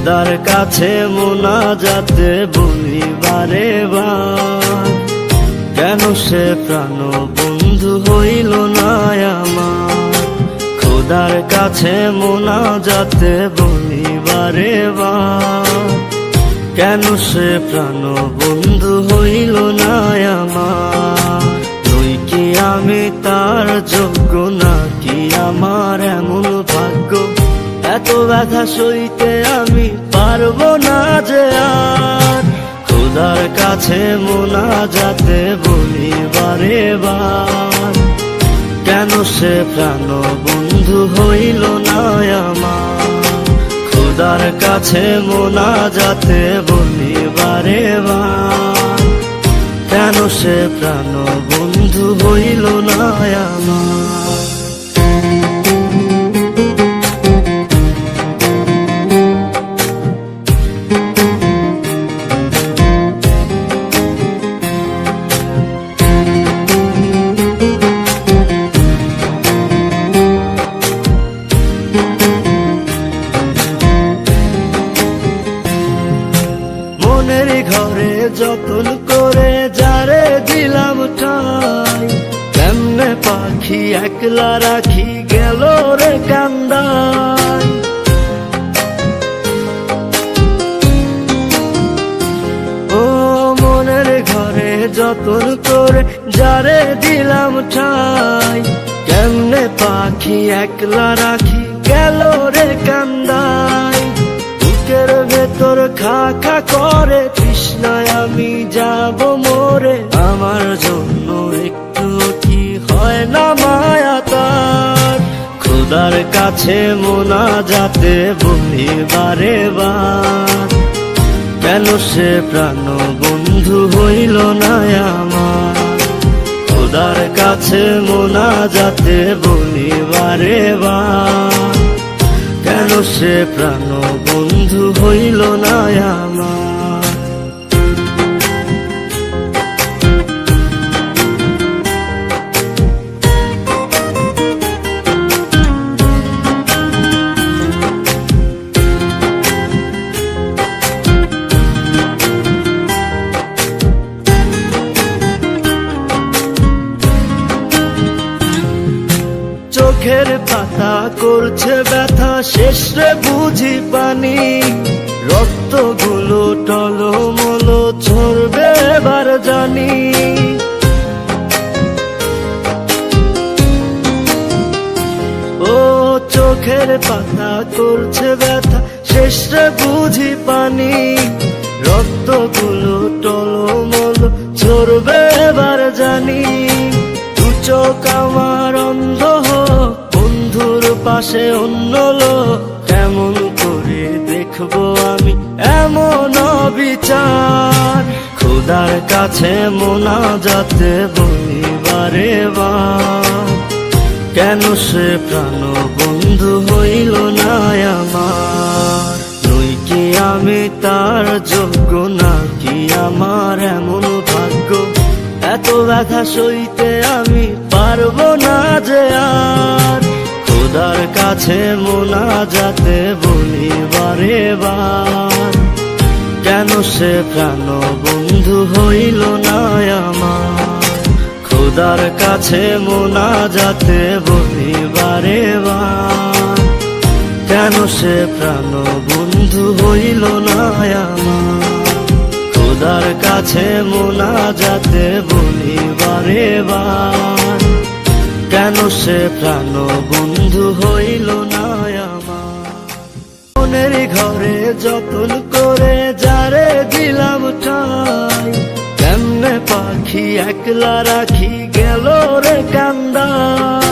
খোদার কাছে মোনাজাতে বলি বারে বার, কেন সে প্রাণ বন্ধু হইল না আমার। খোদার কাছে মোনাজাতে বলি বারে বার, কেন সে প্রাণ বন্ধু হইল না আমার। তুই কি আমি তার যোগ্য নাকি আমার এমন ভাগ্য, এত ব্যথা সইতে আমি পারবো না যে আর। খোদার কাছে মোনাজাতে বলি বারে বার, কেন সে প্রাণ বন্ধু হইল না আমার। খোদার কাছে মোনাজাতে বলি বারে বার, কেন সে প্রাণ বন্ধু হইল না আমার। মনের ঘরে যতন করে যারে দিলাম ঠাই, কেমনে পাখি একলা রাখি গেল রে কান্দাই। ও মনের ঘরে যতন করে যারে দিলাম ঠাই, কেমনে পাখি একলা রাখি গেল রে কান্দাই। বুকের ভেতর খা খা করে তৃষ্ণায় আমি যাব মরে, আমার জন্য একটু কি হয় না মায়া তার। খোদার কাছে মোনাজাতে বলি বারে বার, কেন সে প্রাণ বন্ধু হইল না আমার। খোদার কাছে মোনাজাতে বলি বারে বার, কেন সে প্রাণ বন্ধু হইল না আমার। চোখের পাতা করছে ব্যথা শেষে বুঝি পানি, রক্তগুলো টলমল ঝরবে এবার জানি। ও চোখের পাতা করছে ব্যথা শেষে বুঝি পানি, রক্তগুলো টলমল ঝরবে এবার জানি। দু চোখ আমার অন্ধ হোক, বন্ধুর পাশে অন্য লোক, কেমন করে দেখবো আমি এমন অবিচার। খোদার কাছে মোনাজাতে বলি বারে বার, কেন সে প্রাণ বন্ধু হইল না আমার। নই কি আমি তার যোগ্য নাকি আমার এমন ভাগ্য, এত ব্যথা সইতে আমি পারবো না যে আর। খোদার কাছে মোনাজাতে বলি বারে বার, কেন সে প্রাণ বন্ধু হইল না আমার। খোদার কাছে মোনাজাতে বলি বারে বার, কেন সে প্রাণ বন্ধু হইল না আমার। খোদার কাছে মোনাজাতে বলি বারে বার, কেন সে প্রাণ বন্ধু হইল না আমার। মনের ঘরে যতন করে যারে দিলাম ঠাই, কেমনে পাখি একলা রাখি গেল রে কান্দাই।